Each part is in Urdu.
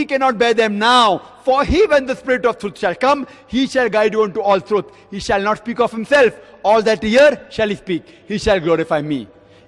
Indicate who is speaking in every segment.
Speaker 1: He cannot bear them now. For he, when the Spirit of truth shall come, he shall guide you unto all truth. He shall not speak of himself. All that he hear shall he speak. He shall glorify me.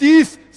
Speaker 1: 30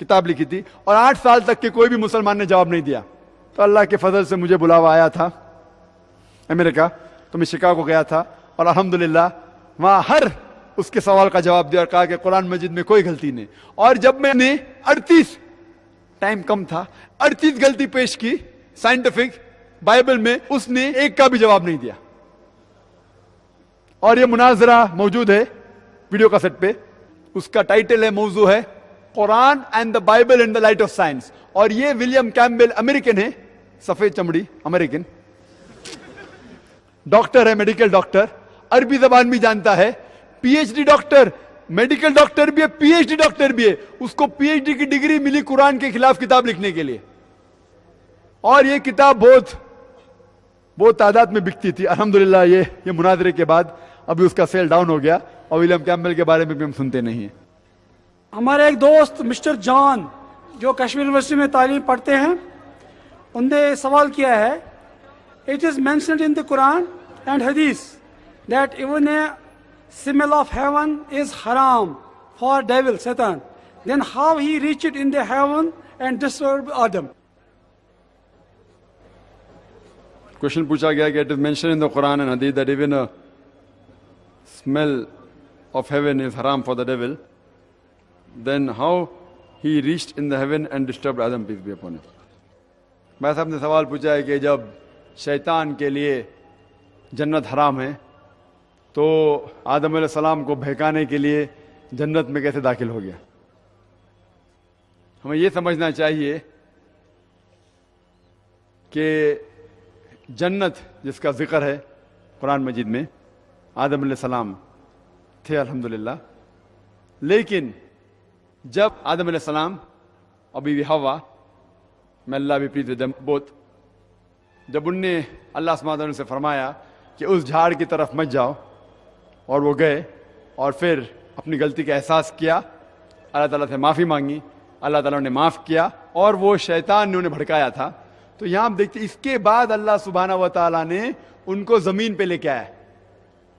Speaker 1: کتاب لکھی تھی اور 8 سال تک کے کوئی بھی مسلمان نے جواب نہیں دیا. تو اللہ کے فضل سے مجھے بلاوا آیا تھا امریکہ, تو میں شکاگو گیا تھا اور الحمدللہ وہاں ہر اس کے سوال کا جواب دیا اور کہا کہ قرآن مجید میں کوئی غلطی نہیں. اور جب میں نے 38 ٹائم کم تھا 38 غلطی پیش کی سائنٹیفک بائبل میں, اس نے ایک کا بھی جواب نہیں دیا. اور یہ مناظرہ موجود ہے ویڈیو کیسٹ پہ, اس کا ٹائٹل ہے, موضوع ہے Quran and the Bible in the light of science. اور یہ ولیم کیمبل امریکن ہے, سفید چمڑی امریکن, ڈاکٹر ہے, میڈیکل ڈاکٹر, عربی زبان بھی جانتا ہے, P H D doctor, medical doctor بھی ہے, پی ایچ ڈی ڈاکٹر بھی ہے. اس کو پی ایچ ڈی کی ڈگری ملی قرآن کے خلاف کتاب لکھنے کے لیے, اور یہ کتاب بہت تعداد میں بکتی تھی. الحمدللہ یہ مناظرے کے بعد ابھی اس کا سیل ڈاؤن ہو گیا اور ولیم کیمبل کے بارے میں بھی ہم سنتے نہیں ہیں.
Speaker 2: ہمارے ایک دوست مسٹر جان جو کشمیر یونیورسٹی میں تعلیم پڑھتے ہیں, انہوں نے سوال کیا ہے, it is mentioned in the Quran and Hadith that even a smell of heaven is haram for devil Satan, then how he reached in the heaven and disturbed Adam?
Speaker 1: Question پوچھا گیا کہ it is mentioned in the Quran and Hadith that even a smell of heaven is haram for the devil, then how he reached in the heaven and disturbed Adam, peace be upon him. میں صاحب نے سوال پوچھا ہے کہ جب شیطان کے لیے جنت حرام ہے تو آدم علیہ السلام کو بہکانے کے لیے جنت میں کیسے داخل ہو گیا. ہمیں یہ سمجھنا چاہیے کہ جنت جس کا ذکر ہے قرآن مجید میں, آدم علیہ السلام تھے الحمدللہ, لیکن جب آدم علیہ السلام اور بیوی حوا, میں اللہ بھی پلیز ود دیم بوتھ, جب ان نے اللہ سبحانہ وتعالی سے فرمایا کہ اس جھاڑ کی طرف مت جاؤ, اور وہ گئے اور پھر اپنی غلطی کا احساس کیا, اللہ تعالیٰ سے معافی مانگی, اللہ تعالیٰ نے معاف کیا, اور وہ شیطان نے انہیں بھڑکایا تھا. تو یہاں ہم دیکھتے اس کے بعد اللہ سبحانہ و تعالیٰ نے ان کو زمین پہ لے کے آیا.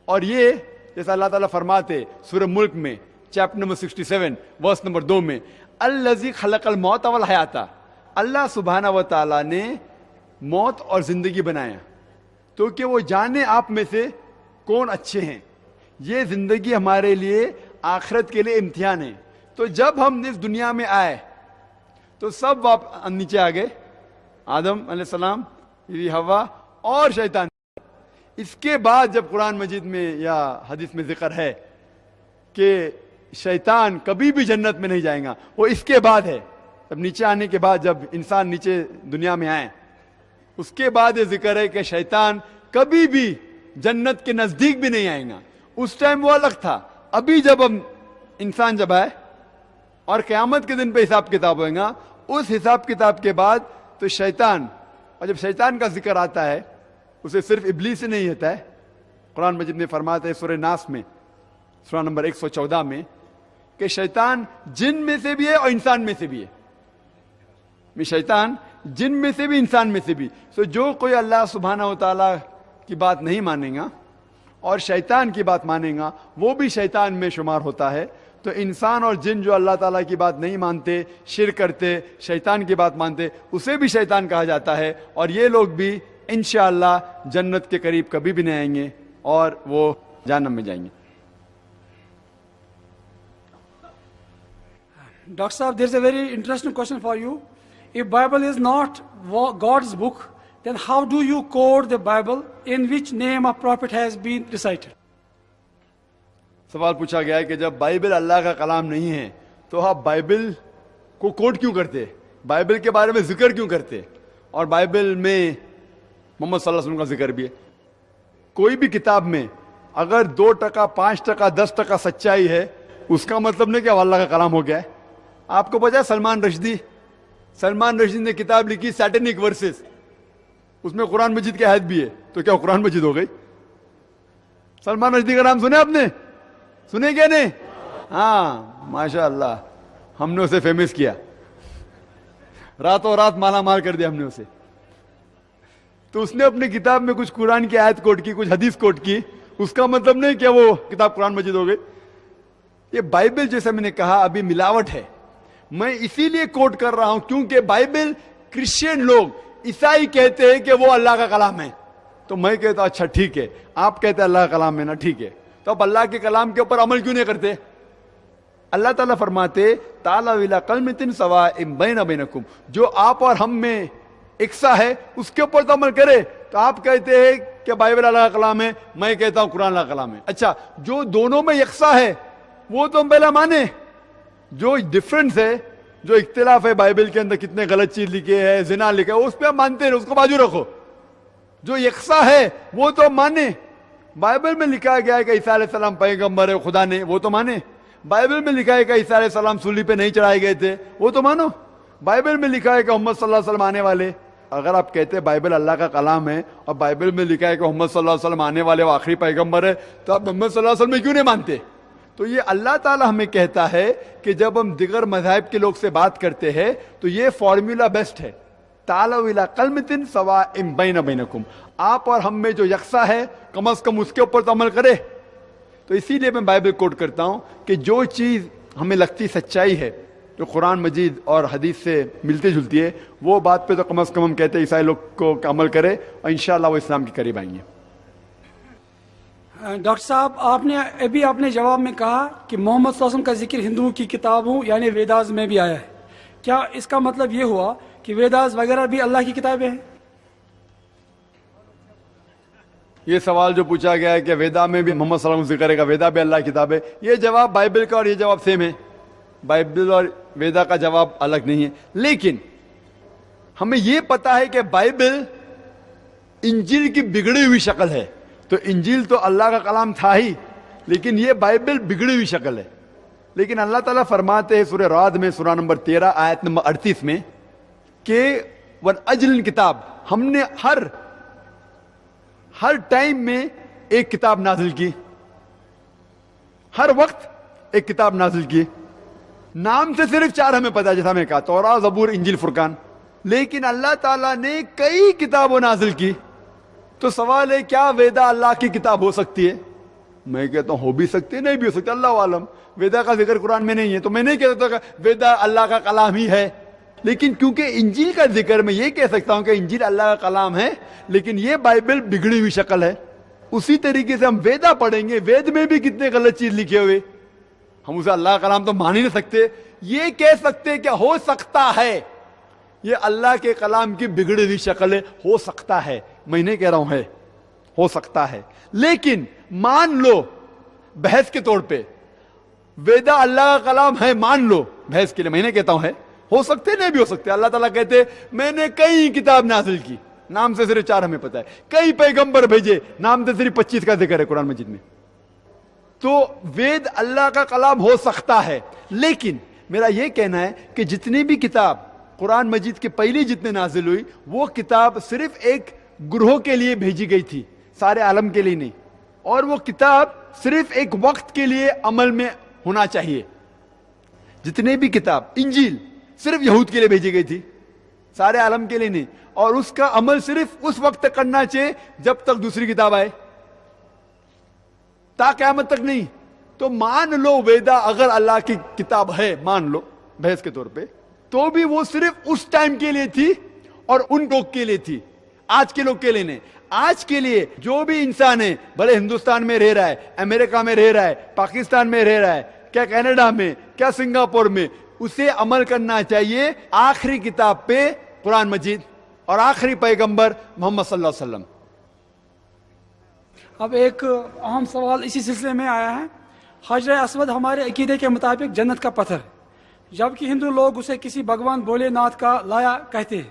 Speaker 1: اور یہ جیسا اللہ تعالیٰ فرماتے سورہ ملک میں چیپٹر نمبر 67 ورس نمبر 2 میں, الذی خلق الموت والحیات, اللہ سبحانہ و تعالیٰ نے موت اور زندگی بنایا تو کہ وہ جانے آپ میں سے کون اچھے ہیں. یہ زندگی ہمارے لیے آخرت کے لیے امتحان ہے. تو جب ہم اس دنیا میں آئے تو سب نیچے آ گئے, آدم علیہ السلام, بیوی حوا اور شیطان. اس کے بعد جب قرآن مجید میں یا حدیث میں ذکر ہے کہ شیطان کبھی بھی جنت میں نہیں جائیں گا, وہ اس کے بعد ہے. جب نیچے آنے کے بعد, جب انسان نیچے دنیا میں آئے, اس کے بعد یہ ذکر ہے کہ شیطان کبھی بھی جنت کے نزدیک بھی نہیں آئیں گا. اس ٹائم وہ الگ تھا. ابھی جب ہم انسان جب آئے اور قیامت کے دن پہ حساب کتاب ہوئے گا, اس حساب کتاب کے بعد تو شیطان, اور جب شیطان کا ذکر آتا ہے اسے صرف ابلیس ہی نہیں ہوتا ہے. قرآن مجید میں فرماتا ہے سورہ ناس میں سورہ نمبر 114 میں کہ شیطان جن میں سے بھی ہے اور انسان میں سے بھی ہے. شیطان جن میں سے بھی انسان میں سے بھی. سو جو کوئی اللہ سبحانہ و تعالیٰ کی بات نہیں مانے گا اور شیطان کی بات مانے گا, وہ بھی شیطان میں شمار ہوتا ہے. تو انسان اور جن جو اللہ تعالیٰ کی بات نہیں مانتے, شرک کرتے, شیطان کی بات مانتے, اسے بھی شیطان کہا جاتا ہے. اور یہ لوگ بھی انشاءاللہ جنت کے قریب کبھی بھی نہیں آئیں گے اور وہ جہنم میں جائیں گے.
Speaker 2: Dr. Saab, there is a very interesting question for you. If Bible is not God's book, then how do you quote the Bible in which name of prophet has been recited?
Speaker 1: سوال پوچھا گیا ہے کہ جب بائبل اللہ کا کلام نہیں ہے تو آپ بائبل کو کوٹ کیوں کرتے, بائبل کے بارے میں ذکر کیوں کرتے, اور بائبل میں محمد صلی اللہ علیہ وسلم کا ذکر بھی ہے. کوئی بھی کتاب میں اگر 2%, 5%, 10% سچائی ہے, اس کا مطلب نہیں کہ وہ اللہ کا کلام ہو گیا ہے. آپ کو پتا ہے سلمان رشدی نے کتاب لکھی سیٹنک ورسز, اس میں قرآن مجید کی آیت بھی ہے, تو کیا قرآن مجید ہو گئی؟ سلمان رشدی کا نام سنے آپ نے؟ سنے کیا نہیں؟ ہاں ماشاء اللہ, ہم نے اسے فیمس کیا, راتوں رات مالا مال کر دیا ہم نے اسے. تو اس نے اپنی کتاب میں کچھ قرآن کی آیت کوٹ کی, کچھ حدیث کوٹ کی, اس کا مطلب نہیں کہ وہ کتاب قرآن مجید ہو گئی. یہ بائبل جیسے میں نے کہا ابھی ملاوٹ ہے. میں اسی لیے کوٹ کر رہا ہوں کیونکہ بائبل کرسچین لوگ عیسائی کہتے ہیں کہ وہ اللہ کا کلام ہے. تو میں کہتا ہوں اچھا ٹھیک ہے, آپ کہتے ہیں اللہ کا کلام ہے نا, ٹھیک ہے, تو اب اللہ کے کلام کے اوپر عمل کیوں نہیں کرتے؟ اللہ تعالیٰ فرماتے تعالیٰ ویلا کلمۃ سواء بین بینکم, جو آپ اور ہم میں یکساں ہے اس کے اوپر تو عمل کرے. تو آپ کہتے ہیں کہ بائبل اللہ کا کلام ہے, میں کہتا ہوں قرآن اللہ کا کلام ہے. اچھا جو دونوں میں یکساں ہے وہ تو ہم پہلا مانے. جو ڈفرنس ہے, جو اختلاف ہے بائبل کے اندر, کتنے غلط چیز لکھے ہے, زنا لکھا ہے, اس پہ ہم مانتے ہیں, اس کو بازو رکھو. جو یکساں ہے وہ تو ہم مانے. بائبل میں لکھا گیا ہے کہ عیسیٰ علیہ السلام پیغمبر ہے خدا نے, وہ تو مانے. بائبل میں لکھا ہے کہ عیسیٰ علیہ السلام صلیب پہ نہیں چڑھائے گئے تھے, وہ تو مانو. بائبل میں لکھا ہے کہ محمد صلی اللہ علیہ وسلم آنے والے. اگر آپ کہتے ہیں بائبل اللہ کا کلام ہے اور بائبل میں لکھا ہے کہ محمد صلی اللہ علیہ وسلم آنے والے وہ آخری پیغمبر ہے, تو آپ محمد صلی اللہ علیہ وسلم میں کیوں نہیں مانتے؟ تو یہ اللہ تعالیٰ ہمیں کہتا ہے کہ جب ہم دیگر مذاہب کے لوگ سے بات کرتے ہیں تو یہ فارمولا بیسٹ ہے. تعالوا الی کلمۃ سواء بین بینکم, آپ اور ہم میں جو یکساں ہے کم از کم اس کے اوپر تو عمل کرے. تو اسی لیے میں بائبل کوٹ کرتا ہوں کہ جو چیز ہمیں لگتی سچائی ہے, جو قرآن مجید اور حدیث سے ملتی جلتی ہے, وہ بات پہ تو کم از کم ہم کہتے ہیں عیسائی لوگ کو عمل کرے, اور انشاءاللہ وہ اسلام کے قریب آئیں گے.
Speaker 2: ڈاکٹر صاحب آپ نے جواب میں کہا کہ محمد صلی اللہ علیہ وسلم کا ذکر ہندوؤں کی کتابوں یعنی ویداز میں بھی آیا ہے. کیا اس کا مطلب یہ ہوا کہ ویداز وغیرہ بھی اللہ کی کتابیں ہیں؟
Speaker 1: یہ سوال جو پوچھا گیا ہے کہ ویدا میں بھی محمد صلی اللہ علیہ وسلم ذکر ہے, ویدا بھی اللہ کی کتاب ہے, یہ جواب بائبل کا اور یہ جواب سیم ہے. بائبل اور ویدا کا جواب الگ نہیں ہے. لیکن ہمیں یہ پتا ہے کہ بائبل انجیل کی بگڑی ہوئی شکل ہے. تو انجیل تو اللہ کا کلام تھا ہی, لیکن یہ بائبل بگڑی ہوئی شکل ہے. لیکن اللہ تعالیٰ فرماتے ہیں سورہ رعد میں سورہ نمبر 13 آیت نمبر 38 میں کہ وَالْأَجْلِ کتاب, ہم نے ہر ٹائم میں ایک کتاب نازل کی, ہر وقت ایک کتاب نازل کی. نام سے صرف 4 ہمیں پتا ہے, جیسا میں کہا توراۃ, زبور, انجیل, فرقان, لیکن اللہ تعالیٰ نے کئی کتابوں نازل کی. تو سوال ہے کیا ویدا اللہ کی کتاب ہو سکتی ہے؟ میں کہتا ہوں ہو بھی سکتی ہے, نہیں بھی ہو سکتی, اللہ عالم. ویدا کا ذکر قرآن میں نہیں ہے تو میں نہیں کہتا کہ ویدا اللہ کا کلام ہی ہے. لیکن کیونکہ انجیل کا ذکر میں یہ کہہ سکتا ہوں کہ انجیل اللہ کا کلام ہے, لیکن یہ بائبل بگڑی ہوئی شکل ہے. اسی طریقے سے ہم ویدا پڑھیں گے, وید میں بھی کتنے غلط چیز لکھے ہوئے, ہم اسے اللہ کا کلام تو مان ہی نہیں سکتے. یہ کہہ سکتے کہ ہو سکتا ہے یہ اللہ کے کلام کی بگڑی ہوئی شکل ہے, ہو سکتا ہے. میں نہیں کہہ رہا ہوں ہے, ہو سکتا ہے, لیکن مان لو بحث کے طور پہ ویدا اللہ کا کلام ہے, مان لو بحث کے لیے. میں نہیں کہتا ہوں ہے, ہو سکتے نہیں بھی ہو سکتے. اللہ تعالیٰ کہتے میں نے کئی کتاب نازل کی, نام سے صرف 4 ہمیں پتا ہے, کئی پیغمبر بھیجے, نام سے صرف 25 کا ذکر ہے قرآن مجید میں. تو وید اللہ کا کلام ہو سکتا ہے, لیکن میرا یہ کہنا ہے کہ جتنی بھی کتاب قرآن مجید کے پہلی جتنے نازل ہوئی وہ کتاب صرف ایک گروہ کے لیے بھیجی گئی تھی, سارے عالم کے لیے نہیں. اور وہ کتاب صرف ایک وقت کے لیے عمل میں ہونا چاہیے. جتنے بھی کتاب, انجیل صرف یہود کے لیے بھیجی گئی تھی, سارے عالم کے لیے نہیں, اور اس کا عمل صرف اس وقت تک کرنا چاہیے جب تک دوسری کتاب آئے, تا قیامت تک نہیں. تو مان لو ویدا اگر اللہ کی کتاب ہے, مان لو بحث کے طور پہ, تو بھی وہ صرف اس ٹائم کے لیے تھی اور ان لوگ کے لیے تھی, آج کے لوگ کے لیے نہیں. آج کے لیے جو بھی انسان ہے, بھلے ہندوستان میں رہ رہا ہے, امریکہ میں رہ رہا ہے, پاکستان میں رہ رہا ہے, کیا کینیڈا میں, کیا سنگاپور میں, اسے عمل کرنا چاہیے آخری کتاب پہ, قرآن مجید, اور آخری پیغمبر محمد صلی اللہ علیہ وسلم.
Speaker 2: اب ایک اہم سوال اسی سلسلے میں آیا ہے. حجر اسود ہمارے عقیدے کے مطابق جنت کا پتھر, جبکہ ہندو لوگ اسے کسی بھگوان بھولے ناتھ کا لایا کہتے ہیں.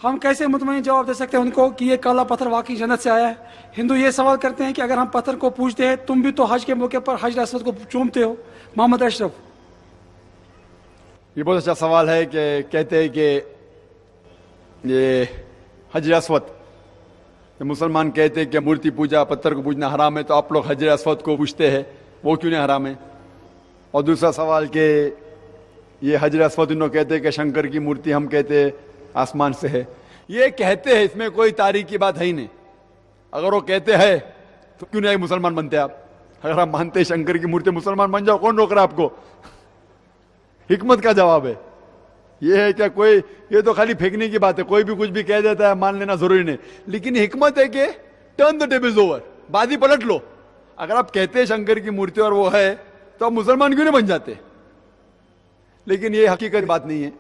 Speaker 2: ہم کیسے مطمئن جواب دے سکتے ہیں ان کو کہ یہ کالا پتھر واقعی جنت سے آیا ہے؟ ہندو یہ سوال کرتے ہیں کہ اگر ہم پتھر کو پوجتے ہیں, تم بھی تو حج کے موقع پر حجر اسود کو چومتے ہو. محمد اشرف.
Speaker 1: یہ بہت اچھا سوال ہے کہ کہتے ہیں کہ یہ حجر اسود, مسلمان کہتے ہیں کہ مورتی پوجا, پتھر کو پوجنا حرام ہے, تو آپ لوگ حجر اسود کو پوجتے ہیں, وہ کیوں نہیں حرام ہے؟ اور دوسرا سوال کہ یہ حجر اسود انہوں کہتے ہیں کہ شنکر کی مورتی, ہم کہتے ہیں آسمان سے ہے. یہ کہتے ہیں, اس میں کوئی تاریخ کی بات ہے ہی نہیں. اگر وہ کہتے ہیں تو کیوں نہیں مسلمان بنتے آپ؟ اگر آپ مانتے ہیں شنکر کی مورتی, مسلمان بن جاؤ, کون روک رہا ہے آپ کو؟ حکمت کا جواب ہے. یہ ہے کیا کوئی, یہ تو خالی پھینکنے کی بات ہے, کوئی بھی کچھ بھی کہہ دیتا ہے, مان لینا ضروری نہیں. لیکن یہ حکمت ہے کہ ٹرن دا ٹیبلز اوور, بازی پلٹ لو. اگر آپ کہتے ہیں شنکر کی مورتی اور وہ ہے تو آپ مسلمان کیوں نہیں بن جاتے؟ لیکن یہ حقیقت بات نہیں ہے.